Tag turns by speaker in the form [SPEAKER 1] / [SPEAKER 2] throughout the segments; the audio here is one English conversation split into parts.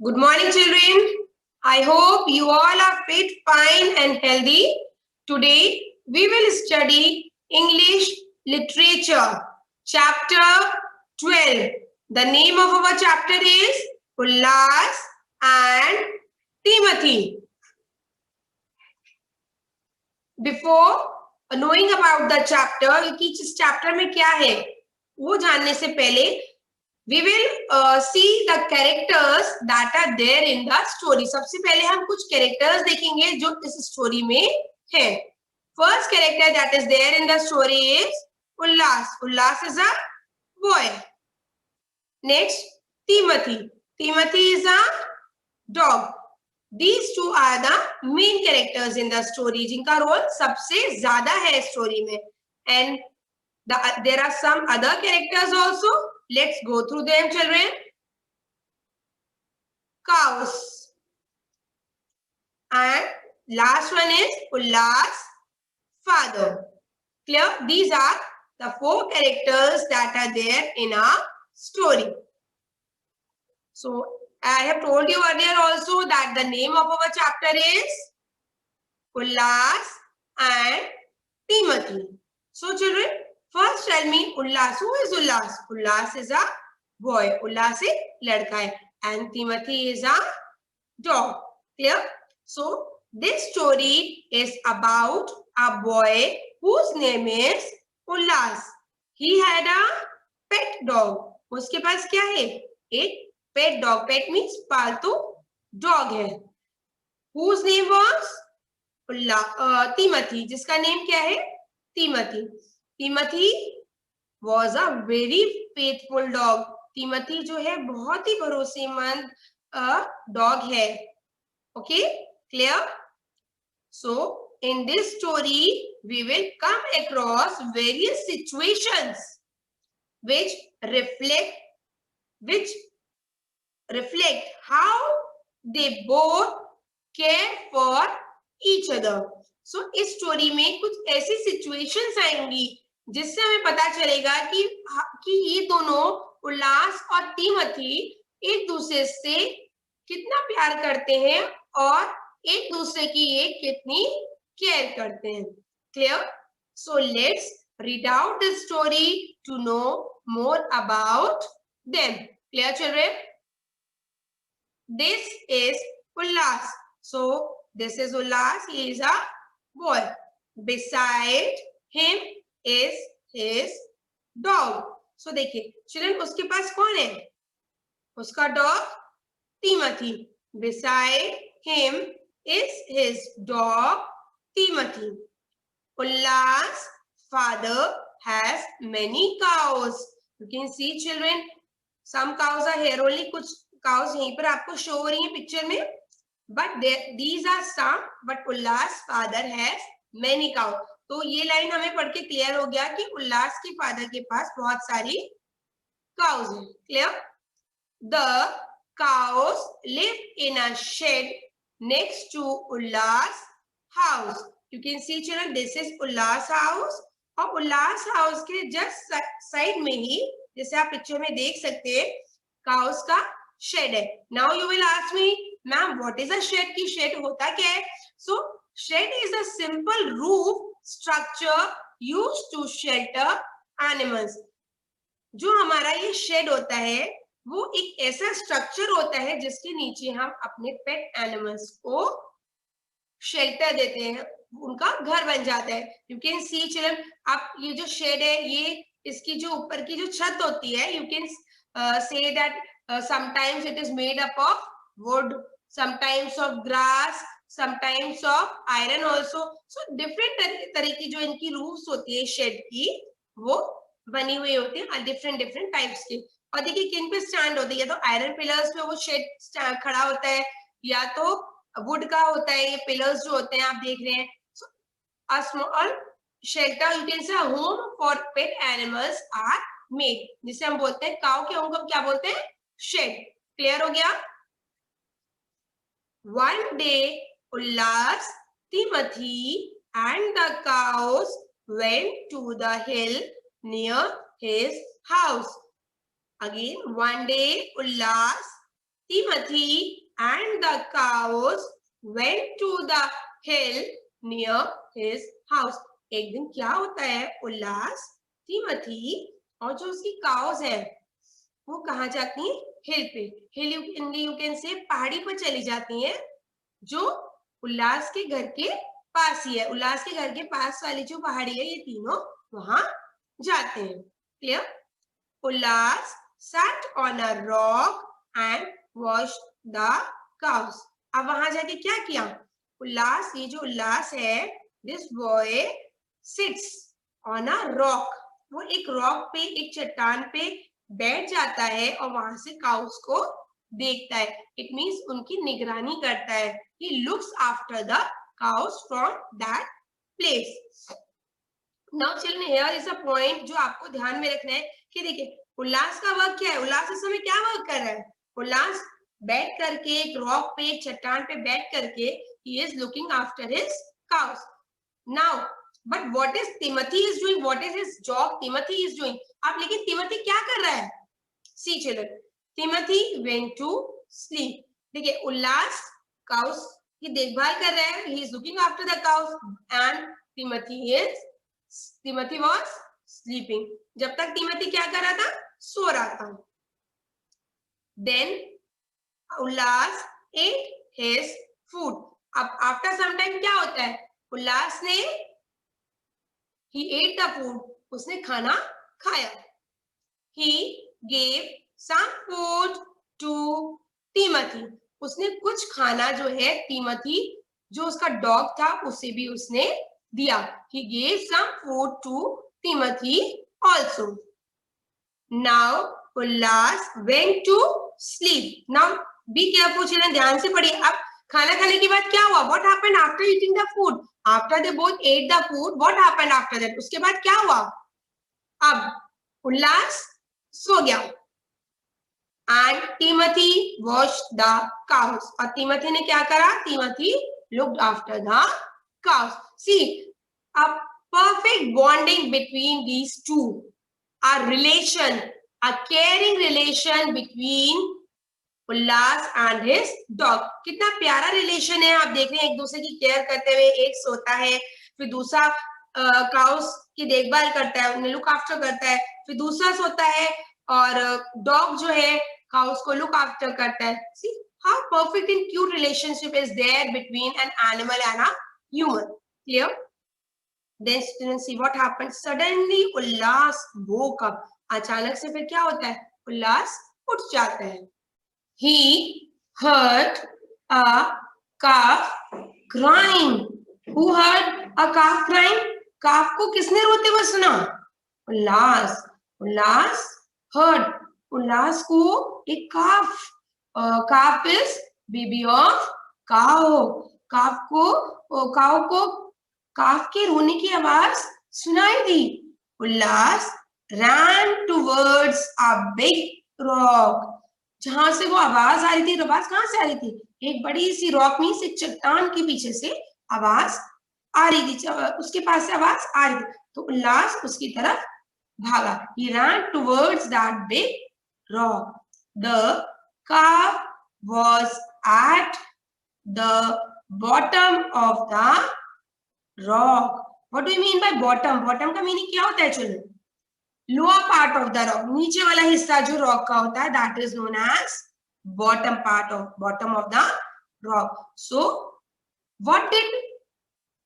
[SPEAKER 1] Good morning, children. I hope you all are fit, fine, and healthy. Today, we will study English Literature, Chapter 12. The name of our chapter is Ulhas and Timothy. Before knowing about the chapter, कि इस chapter में क्या है, वो जानने से पहले we will see the characters that are there in the story. सबसे पहले हम कुछ characters देखेंगे जो इस story में है. First character that is there in the story is Ulhas. Ulhas is a boy. Next, Timothy. Timothy is a dog. These two are the main characters in the story, जिनका role सबसे ज़्यादा है story में. And there are some other characters also. Let's go through them, children. Cows. And last one is Ulhas' father. Clear? These are the four characters that are there in our story. So, I have told you earlier also that the name of our chapter is Ulhas and Timothy. So, children, first tell me Ulhas. Who is Ulhas? Ulhas is a boy. Ulhas is ladka hai. And Timothy is a dog. Clear? So, this story is about a boy whose name is Ulhas. He had a pet dog. उसके पास क्या है? एक pet dog. Pet means पालतू dog है. Whose name was Timothy. जिसका name क्या है? Timothy. Timothy was a very faithful dog. Timothy जो है बहुत ही भरोसेमंद dog है. Okay, clear? So in this story we will come across various situations which reflect how they both care for each other. So इस story में कुछ ऐसी situations आएंगी जिससे हमें पता चलेगा कि ये दोनों उल्लास और तिमोथी एक दूसरे से कितना प्यार करते हैं और एक दूसरे की ये कितनी केयर करते हैं. Clear? So let's read out this story to know more about them. Clear children? This is Ulhas. So this is Ulhas. He is a boy. Beside him is his dog. So देखिए children, उसके पास कौन है? उसका dog Timothy. Beside him is his dog Timothy. Ulhas' father has many cows. You can see children, some cows are here only. कुछ cows यहीं पर आपको show हो रही है पिक्चर में, but these are some, but Ulhas' father has many cows. तो ये लाइन हमें पढ़ के क्लियर हो गया कि उल्लास के फादर के पास बहुत सारी cows हैं. Clear? The cows live in a shed next to Ulhas' house. You can see children, this is Ulhas' house और Ulhas' house के just साइड में ही जैसे आप पिक्चर में देख सकते हैं cows का shed है. Now you will ask me, ma'am, what is a shed? की shed होता क्या है? So shed is a simple roof structure used to shelter animals. जो हमारा ये shed होता है वो एक ऐसा स्ट्रक्चर होता है जिसके नीचे हम अपने पेट एनिमल्स को शेल्टर देते हैं, उनका घर बन जाता है. यू कैन सी चिल्ड्रन, आप ये जो शेड है ये इसकी जो ऊपर की जो छत होती है, you can say that sometimes it is made up of wood, sometimes of grass, sometimes of iron also. So different तरह की जो इनकी roofs होती है शेड की वो बनी हुई होती है different types की. और देखिए किन पे स्टैंड होती है, या तो आयरन पिलर्स पे वो शेड खड़ा होता है या तो वुड का होता है. ये पिलर्स जो होते हैं आप देख रहे हैं. So a small shelter, you can say a home for pet animals are made, जिसे हम बोलते हैं काऊ के होम को क्या बोलते हैं? शेड. क्लियर हो गया? One day Ulhas, Timothy and the cows went to the hill near his house. Again, one day Ulhas, Timothy and the cows went to the hill near his house. एक दिन क्या होता है, उल्लास, तिमोथी और जो उसकी काउस है वो कहाँ जाती हैं, हिल पे. हिल यू कैन से पहाड़ी पर चली जाती हैं जो उल्लास के घर के पास ही है. उल्लास के घर के पास वाली जो पहाड़ी है ये तीनों वहां जाते हैं. Clear? Ullas sat on a rock and watched the cows. अब वहां जाके क्या किया, उल्लास, ये जो उल्लास है, this boy sits on a rock. वो एक रॉक पे, एक चट्टान पे बैठ जाता है और वहां से काउस को देखता है. इट मीन्स उनकी निगरानी करता है. He looks after the cows from that place. Now children, here is a point जो आपको ध्यान में रखना है कि देखिए उल्लास का वर्क क्या है. उल्लास इस समय क्या वर्क कर रहा है, उल्लास बैठ करके एक रॉक पे, एक चट्टान पे बैठ करके he is looking after his cows. Now but what is Timothy is doing, what is his job Timothy is doing. अब लेकिन Timothy क्या कर रहा है, see children, Timothy went to sleep. देखिए उल्लास cows की देखभाल कर रहा है, he is looking after the cows and Timothy was sleeping. जब तक Timothy क्या कर रहा था, सो रहा था. Then उल्लास ate his food. अब after some time क्या होता है, उल्लास ने he ate the food, उसने खाना खाया. He gave some food to Timothy. उसने कुछ खाना जो है Timothy जो उसका डॉग था उसे भी उसने दिया. He gave some food to Timothy also. Now Ullas went to sleep. Now be careful children, ध्यान से पढ़िए. अब खाना खाने के बाद क्या हुआ, what happened after eating the food? After they both ate the food, what happened after that? उसके बाद क्या हुआ, अब उल्लास सो गया and Timothy watched the cows. और Timothy ने क्या करा, Timothy looked after the cows. See, a perfect bonding between these two, a relation, a caring relation between Ullas and his dog. कितना प्यारा रिलेशन है, आप देख रहे हैं एक दूसरे की केयर करते हुए. एक सोता है, फिर दूसरा काउस की देखभाल करता है, उन्हें लुक आफ्टर करता है, फिर दूसरा सोता है और डॉग जो है काउस को लुक आफ्टर करता है. See how perfect and cute relationship is there between an animal and a human. Clear? Then students see what happened. Suddenly Ulhas woke up. अचानक से फिर क्या होता है, उल्लास उठ जाता है. He heard a calf crying. Who heard a calf crying? Calf को किसने रोते हुए सुना, उल्लास. उल्लास heard, उल्लास को एक calf, calf is baby of cow. calf को calf के रोने की आवाज सुनाई दी. उल्लास ran towards a big rock. जहां से वो आवाज आ रही थी, आवाज कहां से आ रही थी, एक बड़ी सी रॉक में से चट्टान के पीछे से आवाज आ रही थी, उसके पास से आवाज आ रही थी. तो उल्लास उसकी तरफ भागा. He ran towards that big rock. The calf was at the bottom of the rock. What do you mean by bottom? Bottom का मीनिंग क्या होता है चलो, lower part of the rock, नीचे वाला हिस्सा जो रॉक का होता है, that is known as bottom part of, bottom of the rock. So what did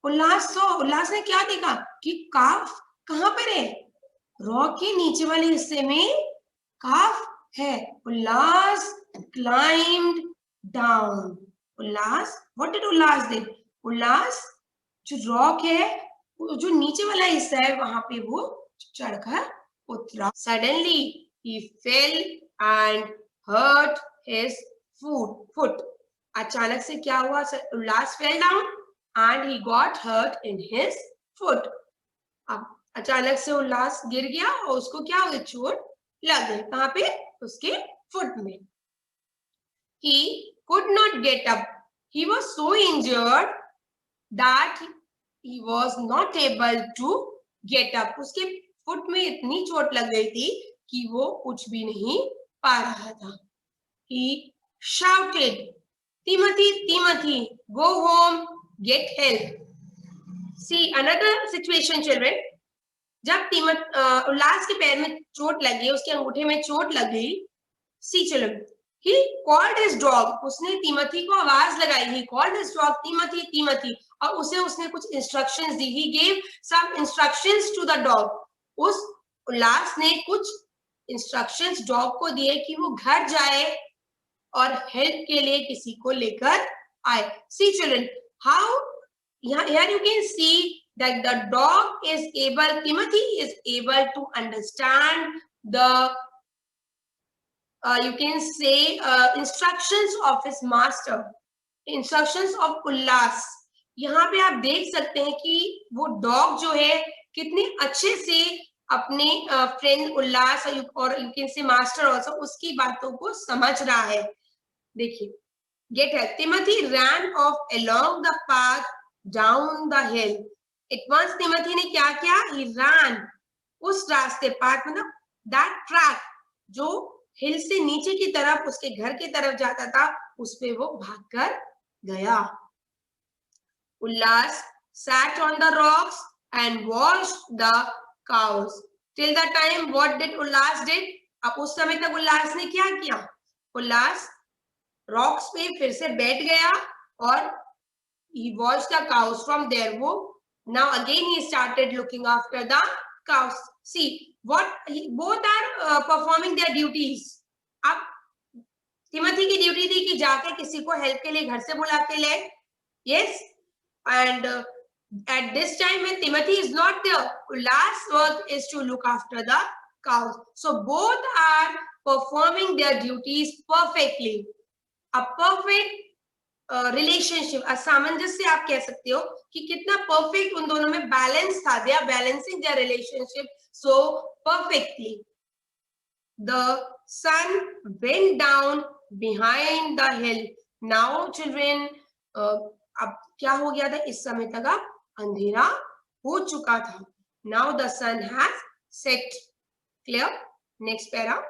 [SPEAKER 1] Ullas so, Ullas ने क्या देखा कि काफ कहां पर है, रॉक के नीचे वाले हिस्से में काफ है. Ullas climbed down. Ullas, what did Ullas did, Ullas जो रॉक है, जो नीचे वाला हिस्सा है वहां पे वो चढ़कर उतरा. Suddenly he fell and hurt his foot. अचानक से क्या हुआ, उल्लास fell down and he got hurt in his foot. अब अचानक से उल्लास गिर गया और उसको क्या हो गया, चोट लग गई. कहाँ पे, उसके फुट में. He could not get up. He was so injured that he was not able to get up. उसके फुट में इतनी चोट लग गई थी कि वो कुछ भी नहीं पा रहा था. He shouted, Timothy, Timothy, go home, get help. See another situation, children. जब उल्लास के पैर में चोट लगी, उसके अंगूठे में चोट लग गई. See children, he called his dog. उसने तिमोथी को आवाज लगाई. He called his dog, Timothy, Timothy. और उसने कुछ instructions the. He gave some instructions to the dog. उस उल्लास ने कुछ instructions dog को दिए कि वो घर जाए और help के लिए किसी को लेकर आए. See children, how here you can see that the dog is able, Timothy is able to understand the you can say instructions of his master, instructions of Ulhas. यहाँ पे आप देख सकते हैं कि वो डॉग जो है कितने अच्छे से अपने फ्रेंड उल्लास और you can say master also उसकी बातों को समझ रहा है. देखिए, get help. Timothy ran off along the path down the hill. At once Timothy ने क्या किया? He ran. उस रास्ते, पाथ मतलब that track जो हिल से नीचे की तरफ उसके घर की तरफ जाता था, उस पे वो भागकर गया. Ulhas sat on the rocks and watched the cows. Till the time, what did Ulhas did? अब उस समय तक उल्लास ने क्या किया? उल्लास रॉक्स पे फिर से बैठ गया और he watched the cows from there. वो now again he started looking after the cows. See what both are performing their duties. अब तिमोथी की ड्यूटी थी कि जाके किसी को हेल्प के लिए घर से बुला के ले. Yes, and at this time when Timothy is not there, Ulhas' work is to look after the cows. So both are performing their duties perfectly. A perfect relationship, असामंजस्य आप कह सकते हो कि कितना परफेक्ट उन दोनों में बैलेंस था. They are balancing their relationship so perfectly. The sun went down behind the hill. Now children, अब क्या हो गया था? इस समय तक अब अंधेरा हो चुका था. Now the sun has set. Clear? Next para.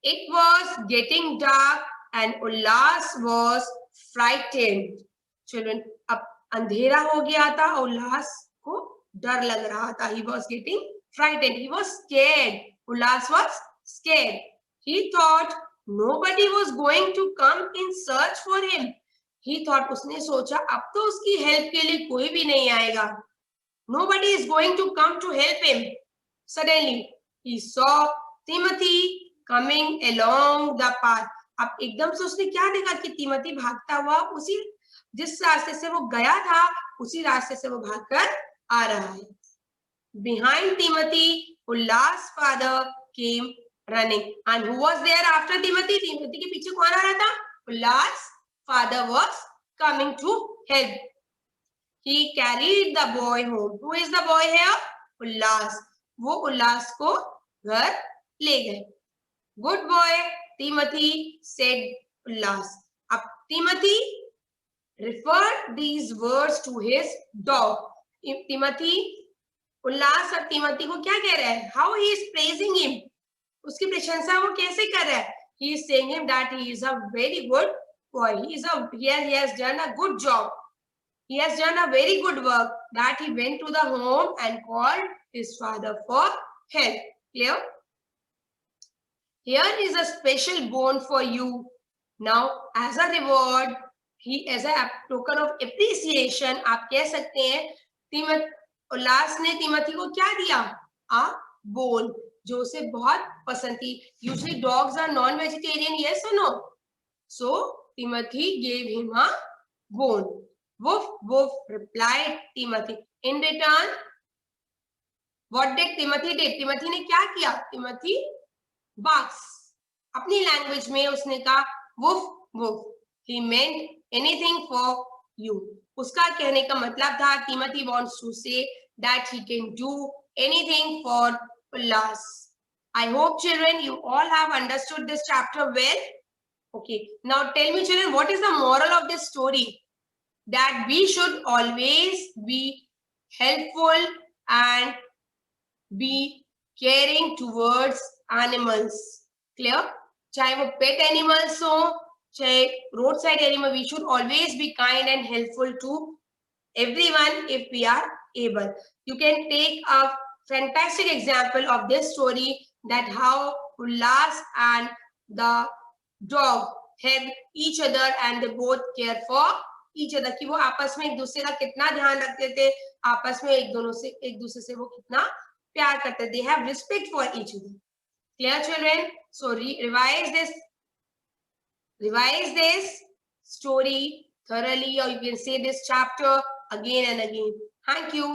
[SPEAKER 1] It was getting dark and Ulhas was frightened. Children, अब अंधेरा हो गया था, उल्लास को डर लग रहा था. He was getting frightened. He was scared. Ulhas was scared. He thought nobody was going to come in search for him. He thought, उसने सोचा अब तो उसकी हेल्प के लिए कोई भी नहीं आएगा. Nobody is going to come to help him. Suddenly, he saw Timothy coming along the path. अब एकदम से उसने क्या देखा कि तिमोथी भागता हुआ उसी जिस रास्ते से वो गया था उसी रास्ते से वो भागकर आ रहा है. Behind Timothy, Ulhas' father came running. And who was there after Timothy? Timothy के पीछे कौन आ रहा था? Ulhas' father was coming to help. He carried the boy home. Who is the boy here? Ulhas. वो उल्लास को घर ले गए. Good boy, Timothy, said Ulhas. अब Timothy referred these words to his dog. Timothy, उल्लास अब Timothy को क्या कह रहा है? How he is praising him. उसकी प्रशंसा वो कैसे कर रहा है? He is saying him that he is a very good boy. He has done a good job. He has done a very good work. That he went to the home and called his father for help. Clear? Here is a special bone for you. Now, as a reward, as a token of appreciation, आप कह सकते हैं उल्लास ने तिमोथी को क्या दिया? A bone, जो उसे बहुत पसंद थी. Usually dogs are non-vegetarian, yes or no? So Timothy gave him a bone. Woof, woof, replied Timothy. In return, what did Timothy did? Timothy ने क्या किया? Timothy barks. अपनी लैंग्वेज में उसने कहा woof woof. He meant anything for you. उसका कहने का मतलब था Timothy wants to say that he can do anything for Ulhas. I hope children you all have understood this chapter well. Okay, now tell me children, what is the moral of this story? That we should always be helpful and be caring towards animals. Clear? चाहे वो पेट animals हो, चाहे road side animal, we should always be kind and helpful to everyone if we are able. You can take a fantastic example of this story, that how Ulhas and the dog help each other and they both care for each other, कि वो आपस में एक दूसरे का कितना ध्यान रखते थे, आपस में एक दूसरे से वो कितना प्यार करते थे. They have respect for each other. Clear, children? So revise this story thoroughly, or you can say this chapter again and again. Thank you.